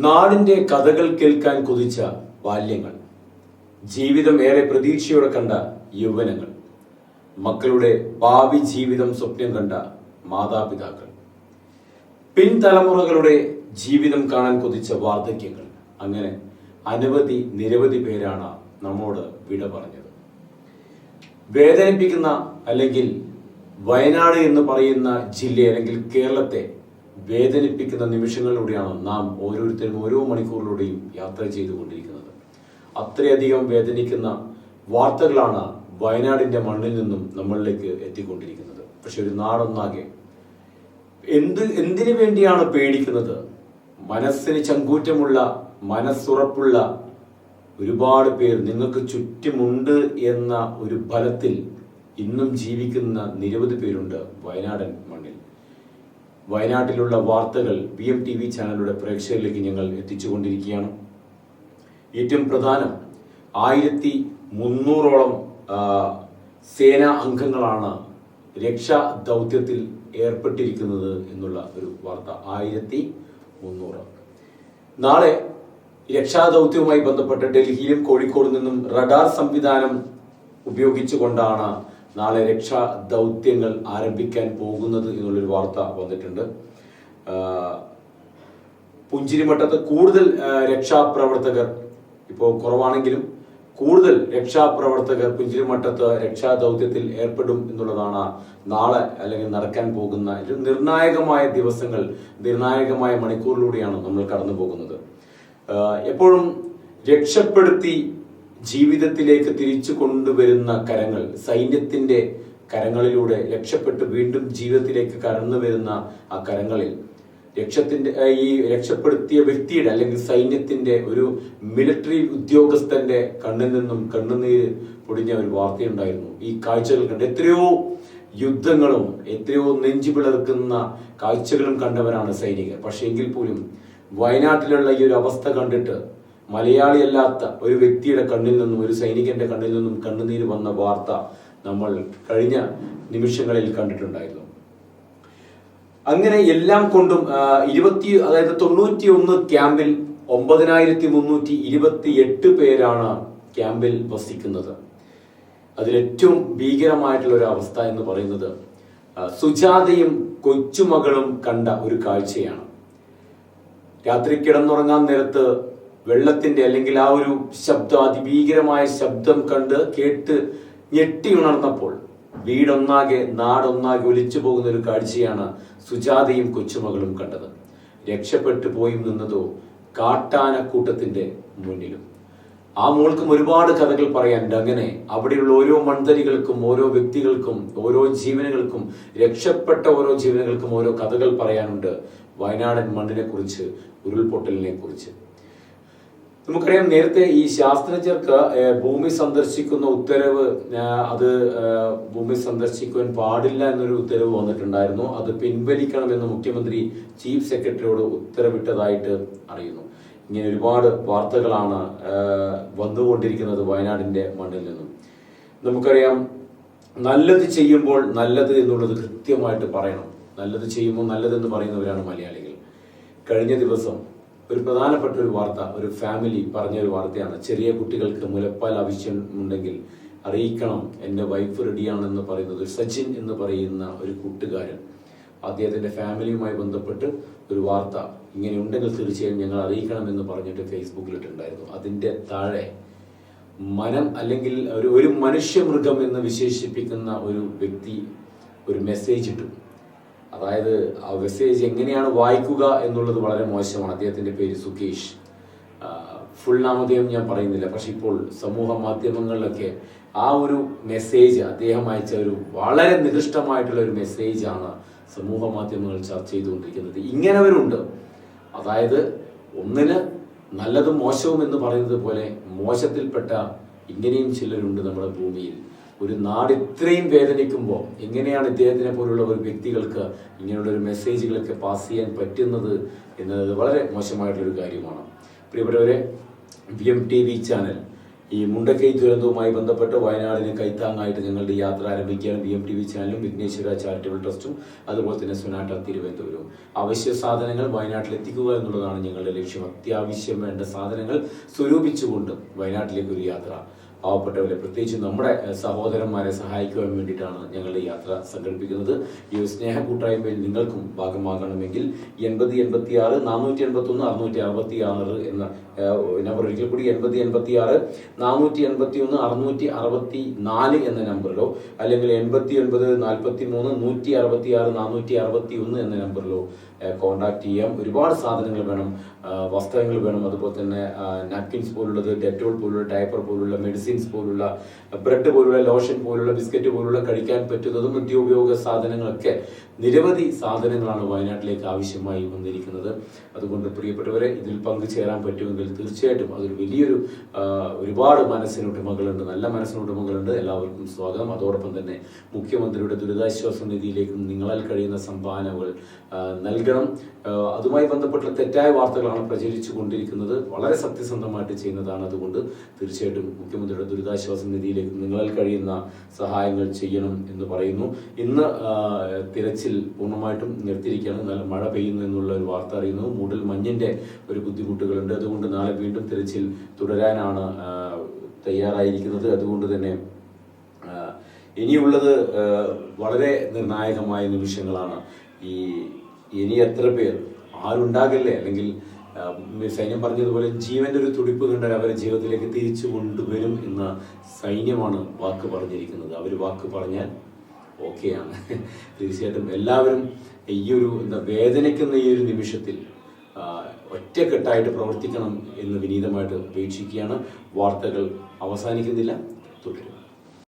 നാടിന്റെ കഥകൾ കേൾക്കാൻ കൊതിച്ച ബാല്യങ്ങൾ, ജീവിതം ഏറെ പ്രതീക്ഷയോടെ കണ്ട യൗവനങ്ങൾ, മക്കളുടെ ഭാവി ജീവിതം സ്വപ്നം കണ്ട മാതാപിതാക്കൾ, പിൻതലമുറകളുടെ ജീവിതം കാണാൻ കൊതിച്ച വാർദ്ധക്യങ്ങൾ, അങ്ങനെ നിരവധി പേരാണ് നമ്മോട് വിട പറഞ്ഞത്. വേദനിപ്പിക്കുന്ന അല്ലെങ്കിൽ വയനാട് എന്ന് പറയുന്ന ജില്ല അല്ലെങ്കിൽ കേരളത്തെ വേദനിപ്പിക്കുന്ന നിമിഷങ്ങളിലൂടെയാണ് നാം ഓരോരുത്തരും ഓരോ മണിക്കൂറിലൂടെയും യാത്ര ചെയ്തുകൊണ്ടിരിക്കുന്നത്. അത്രയധികം വേദനിക്കുന്ന വാർത്തകളാണ് വയനാടിന്റെ മണ്ണിൽ നിന്നും നമ്മളിലേക്ക് എത്തിക്കൊണ്ടിരിക്കുന്നത്. പക്ഷെ ഒരു നാടൊന്നാകെ എന്തിനു വേണ്ടിയാണ് പേടിക്കുന്നത്? മനസ്സിന് ചങ്കൂറ്റമുള്ള, മനസ്സുറപ്പുള്ള ഒരുപാട് പേർ നിങ്ങൾക്ക് ചുറ്റുമുണ്ട് എന്ന ഒരു ഫലത്തിൽ ഇന്നും ജീവിക്കുന്ന നിരവധി പേരുണ്ട് വയനാടൻ മണ്ണിൽ. വയനാട്ടിലുള്ള വാർത്തകൾ BMTV ചാനലിലൂടെ പ്രേക്ഷകരിലേക്ക് ഞങ്ങൾ എത്തിച്ചുകൊണ്ടിരിക്കുകയാണ്. ഏറ്റവും പ്രധാനം 1300ഓളം സേനാ അംഗങ്ങളാണ് രക്ഷാ ദൗത്യത്തിൽ ഏർപ്പെട്ടിരിക്കുന്നത് എന്നുള്ള ഒരു വാർത്ത. 1300. നാളെ രക്ഷാദൗത്യവുമായി ബന്ധപ്പെട്ട് ഡൽഹിയിലും കോഴിക്കോട് നിന്നും റഡാർ സംവിധാനം ഉപയോഗിച്ചുകൊണ്ടാണ് നാളെ രക്ഷാ ദൗത്യങ്ങൾ ആരംഭിക്കാൻ പോകുന്നത് എന്നുള്ളൊരു വാർത്ത വന്നിട്ടുണ്ട്. പുഞ്ചിരിമട്ടത്ത് കൂടുതൽ രക്ഷാപ്രവർത്തകർ, ഇപ്പോൾ കുറവാണെങ്കിലും കൂടുതൽ രക്ഷാപ്രവർത്തകർ പുഞ്ചിരിമട്ടത്ത് രക്ഷാദൗത്യത്തിൽ ഏർപ്പെടും എന്നുള്ളതാണ് നാളെ അല്ലെങ്കിൽ നടക്കാൻ പോകുന്ന നിർണായകമായ ദിവസങ്ങൾ, നിർണായകമായ മണിക്കൂറിലൂടെയാണ് നമ്മൾ കടന്നു പോകുന്നത്. എപ്പോഴും രക്ഷപ്പെടുത്തി ജീവിതത്തിലേക്ക് തിരിച്ചു കൊണ്ടുവരുന്ന കരങ്ങൾ, സൈന്യത്തിന്റെ കരങ്ങളിലൂടെ രക്ഷപ്പെട്ട് വീണ്ടും ജീവിതത്തിലേക്ക് കടന്നു വരുന്ന ആ കരങ്ങളിൽ ഈ രക്ഷപ്പെടുത്തിയ വ്യക്തിയുടെ അല്ലെങ്കിൽ സൈന്യത്തിന്റെ ഒരു മിലിറ്ററി ഉദ്യോഗസ്ഥന്റെ കണ്ണിൽ നിന്നും കണ്ണുനീര് പൊടിഞ്ഞ ഒരു വാർത്തയുണ്ടായിരുന്നു. ഈ കാഴ്ചകൾ കണ്ട് എത്രയോ യുദ്ധങ്ങളും എത്രയോ നെഞ്ചു പിളർക്കുന്ന കാഴ്ചകളും കണ്ടവരാണ് സൈനികർ. പക്ഷെ എങ്കിൽ പോലും വയനാട്ടിലുള്ള ഈ ഒരു അവസ്ഥ കണ്ടിട്ട് മലയാളിയല്ലാത്ത ഒരു വ്യക്തിയുടെ കണ്ണിൽ നിന്നും, ഒരു സൈനികന്റെ കണ്ണിൽ നിന്നും കണ്ണുനീര് വന്ന വാർത്ത നമ്മൾ കഴിഞ്ഞ നിമിഷങ്ങളിൽ കണ്ടിട്ടുണ്ടായിരുന്നു. അങ്ങനെ എല്ലാം കൊണ്ടും 91 ക്യാമ്പിൽ 9328 പേരാണ് ക്യാമ്പിൽ വസിക്കുന്നത്. അതിലേറ്റവും ഭീകരമായിട്ടുള്ള ഒരു അവസ്ഥ എന്ന് പറയുന്നത് സുജാതയും കൊച്ചുമകളും കണ്ട ഒരു കാഴ്ചയാണ്. രാത്രി കിടന്നുറങ്ങാൻ നേരത്ത് വെള്ളത്തിന്റെ അല്ലെങ്കിൽ ആ ഒരു ശബ്ദം, അതിഭീകരമായ ശബ്ദം കേട്ട് ഞെട്ടി ഉണർന്നപ്പോൾ വീടൊന്നാകെ, നാടൊന്നാകെ ഒലിച്ചു പോകുന്ന ഒരു കാഴ്ചയാണ് സുജാതയും കൊച്ചുമകളും കണ്ടത്. രക്ഷപ്പെട്ടു പോയി നിന്നതോ കാട്ടാനക്കൂട്ടത്തിന്റെ മുന്നിലും. ആ മോൾക്കും ഒരുപാട് കഥകൾ പറയാനുണ്ട്. അങ്ങനെ അവിടെയുള്ള ഓരോ മൺതരികൾക്കും, ഓരോ വ്യക്തികൾക്കും, ഓരോ ജീവനുകൾക്കും, രക്ഷപ്പെട്ട ഓരോ ജീവനുകൾക്കും ഓരോ കഥകൾ പറയാനുണ്ട് വയനാടൻ മണ്ണിനെ കുറിച്ച്, ഉരുൾപൊട്ടലിനെ കുറിച്ച്. നമുക്കറിയാം, നേരത്തെ ഈ ശാസ്ത്രജ്ഞർക്ക് ഭൂമി സന്ദർശിക്കുന്ന ഉത്തരവ്, അത് ഭൂമി സന്ദർശിക്കുവാൻ പാടില്ല എന്നൊരു ഉത്തരവ് വന്നിട്ടുണ്ടായിരുന്നു. അത് പിൻവലിക്കണമെന്ന് മുഖ്യമന്ത്രി ചീഫ് സെക്രട്ടറിയോട് ഉത്തരവിട്ടതായിട്ട് അറിയുന്നു. ഇങ്ങനെ ഒരുപാട് വാർത്തകളാണ് വന്നുകൊണ്ടിരിക്കുന്നത് വയനാടിന്റെ മണ്ണിൽ നിന്നും. നമുക്കറിയാം, നല്ലത് ചെയ്യുമ്പോൾ നല്ലത് എന്നുള്ളത് കൃത്യമായിട്ട് പറയണം. നല്ലത് ചെയ്യുമ്പോൾ നല്ലതെന്ന് പറയുന്നവരാണ് മലയാളികൾ. കഴിഞ്ഞ ദിവസം ഒരു പ്രധാനപ്പെട്ട ഒരു വാർത്ത, ഒരു ഫാമിലി പറഞ്ഞൊരു വാർത്തയാണ്. ചെറിയ കുട്ടികൾക്ക് മുലപ്പാൽ ആവശ്യമുണ്ടെങ്കിൽ അറിയിക്കണം, എൻ്റെ വൈഫ് റെഡിയാണെന്ന് പറയുന്നത്. സച്ചിൻ എന്ന് പറയുന്ന ഒരു കൂട്ടുകാരൻ അദ്ദേഹത്തിന്റെ ഫാമിലിയുമായി ബന്ധപ്പെട്ട് ഒരു വാർത്ത ഇങ്ങനെ ഉണ്ടെങ്കിൽ തീർച്ചയായും ഞങ്ങൾ അറിയിക്കണം എന്ന് പറഞ്ഞിട്ട് ഫേസ്ബുക്കിൽ ഇട്ടിട്ടുണ്ടായിരുന്നു. അതിന്റെ താഴെ അല്ലെങ്കിൽ ഒരു മനുഷ്യമൃഗം എന്ന് വിശേഷിപ്പിക്കുന്ന ഒരു വ്യക്തി ഒരു മെസ്സേജ് ഇട്ടു. അതായത് ആ മെസ്സേജ് എങ്ങനെയാണ് വായിക്കുക എന്നുള്ളത് വളരെ മോശമാണ്. അദ്ദേഹത്തിന്റെ പേര് സുകേഷ്. ഫുൾ നാമധേയം ഞാൻ പറയുന്നില്ല. പക്ഷെ ഇപ്പോൾ സമൂഹ മാധ്യമങ്ങളിലൊക്കെ ആ ഒരു മെസ്സേജ്, അദ്ദേഹം അയച്ച ഒരു വളരെ നികൃഷ്ടമായിട്ടുള്ള ഒരു മെസ്സേജാണ് സമൂഹ മാധ്യമങ്ങൾ ചർച്ച ചെയ്തുകൊണ്ടിരിക്കുന്നത്. ഇങ്ങനെവരുണ്ട്. അതായത് ഒന്നിന് നല്ലതും മോശവും എന്ന് പറയുന്നത് പോലെ മോശത്തിൽപ്പെട്ട ഇങ്ങനെയും ചിലരുണ്ട് നമ്മുടെ ഭൂമിയിൽ. ഒരു നാട് ഇത്രയും വേദനിക്കുമ്പോൾ എങ്ങനെയാണ് ഇദ്ദേഹത്തിനെ പോലുള്ള ഒരു വ്യക്തികൾക്ക് ഇങ്ങനെയുള്ള ഒരു മെസ്സേജുകളൊക്കെ പാസ് ചെയ്യാൻ പറ്റുന്നത് എന്നത് വളരെ മോശമായിട്ടുള്ളൊരു കാര്യമാണ്. പ്രിയപ്പെട്ടവരെ, BMTV ചാനൽ ഈ മുണ്ടക്കൈ ദുരന്തവുമായി ബന്ധപ്പെട്ട് വയനാടിന് കൈത്താങ്ങായിട്ട് ഞങ്ങളുടെ യാത്ര ആരംഭിക്കുകയാണ്. BMTV ചാനലും വിഘ്നേശ്വര ചാരിറ്റബിൾ ട്രസ്റ്റും അതുപോലെ തന്നെ സുനാട്ട തിരുവനന്തപുരവും. അവശ്യ സാധനങ്ങൾ വയനാട്ടിൽ എത്തിക്കുക എന്നുള്ളതാണ് ഞങ്ങളുടെ ലക്ഷ്യം. അത്യാവശ്യം വേണ്ട സാധനങ്ങൾ സ്വരൂപിച്ചുകൊണ്ട് വയനാട്ടിലേക്ക് ഒരു യാത്ര. പാവപ്പെട്ടവരെ, പ്രത്യേകിച്ച് നമ്മുടെ സഹോദരന്മാരെ സഹായിക്കുവാൻ വേണ്ടിയിട്ടാണ് ഞങ്ങളുടെ യാത്ര സംഘടിപ്പിക്കുന്നത്. ഈ ഒരു സ്നേഹ കൂട്ടായ്മയിൽ നിങ്ങൾക്കും ഭാഗമാകണമെങ്കിൽ 8086 481 666 എന്ന നമ്പർ, ഒരിക്കൽ കൂടി 8086 481 664 എന്ന നമ്പറിലോ അല്ലെങ്കിൽ 89 43 166 461 എന്ന നമ്പറിലോ കോണ്ടാക്ട് ചെയ്യാം. ഒരുപാട് സാധനങ്ങൾ വേണം, വസ്ത്രങ്ങൾ വേണം, അതുപോലെ തന്നെ നാപ്കിൻസ് പോലുള്ളത്, ഡെറ്റോൾ പോലുള്ള, ഡയപ്പർ പോലുള്ള, മെഡിസിൻസ് പോലുള്ള, ബ്രെഡ് പോലുള്ള, ലോഷൻ പോലുള്ള, ബിസ്ക്കറ്റ് പോലുള്ള കഴിക്കാൻ പറ്റുന്നതും നിത്യോപയോഗ സാധനങ്ങളൊക്കെ നിരവധി സാധനങ്ങളാണ് വയനാട്ടിലേക്ക് ആവശ്യമായി വന്നിരിക്കുന്നത്. അതുകൊണ്ട് പ്രിയപ്പെട്ടവരെ, ഇതിൽ പങ്കുചേരാൻ പറ്റുമെങ്കിൽ തീർച്ചയായിട്ടും അതൊരു വലിയൊരു ഒരുപാട് മനസ്സിനുടമകളുണ്ട്, നല്ല മനസ്സിനുടമകളുണ്ട്. എല്ലാവർക്കും സ്വാഗതം. അതോടൊപ്പം തന്നെ മുഖ്യമന്ത്രിയുടെ ദുരിതാശ്വാസ നിധിയിലേക്കും നിങ്ങളാൽ കഴിയുന്ന സംഭാവനകൾ നൽകണം. അതുമായി ബന്ധപ്പെട്ട തെറ്റായ വാർത്തകളാണ് പ്രചരിച്ചു കൊണ്ടിരിക്കുന്നത്. വളരെ സത്യസന്ധമായിട്ട് ചെയ്യുന്നതാണ്. അതുകൊണ്ട് തീർച്ചയായിട്ടും മുഖ്യമന്ത്രിയുടെ ദുരിതാശ്വാസ നിധിയിലേക്ക് നിങ്ങളാൽ കഴിയുന്ന സഹായങ്ങൾ ചെയ്യണം എന്ന് പറയുന്നു. ഇന്ന് തിരച്ചിൽ പൂർണ്ണമായിട്ടും നിർത്തിയിരിക്കുകയാണ്. നല്ല മഴ പെയ്യുന്നു എന്നുള്ള ഒരു വാർത്ത അറിയുന്നു. മൂടൽ മഞ്ഞിന്റെ ഒരു ബുദ്ധിമുട്ടുകളുണ്ട്. അതുകൊണ്ട് നാളെ വീണ്ടും തിരച്ചിൽ തുടരാനാണ് തയ്യാറായിരിക്കുന്നത്. അതുകൊണ്ട് തന്നെ ഇനിയുള്ളത് വളരെ നിർണായകമായ നിമിഷങ്ങളാണ്. ഇനി എത്ര പേർ ആരുണ്ടാകില്ലേ, അല്ലെങ്കിൽ സൈന്യം പറഞ്ഞതുപോലെ ജീവന്റെ ഒരു തുടിപ്പ് കണ്ടാൽ അവരെ ജീവിതത്തിലേക്ക് തിരിച്ചു കൊണ്ടുവരും എന്ന സൈന്യമാണ് വാക്ക് പറഞ്ഞിരിക്കുന്നത്. അവർ വാക്ക് പറഞ്ഞാൽ ഓക്കെയാണ്. തീർച്ചയായിട്ടും എല്ലാവരും ഈ ഒരു വേദനിക്കുന്ന ഈ ഒരു നിമിഷത്തിൽ ഒറ്റക്കെട്ടായിട്ട് പ്രവർത്തിക്കണം എന്ന് വിനീതമായിട്ട് അപേക്ഷിക്കുകയാണ്. വാർത്തകൾ അവസാനിക്കുന്നില്ല, തുടരും.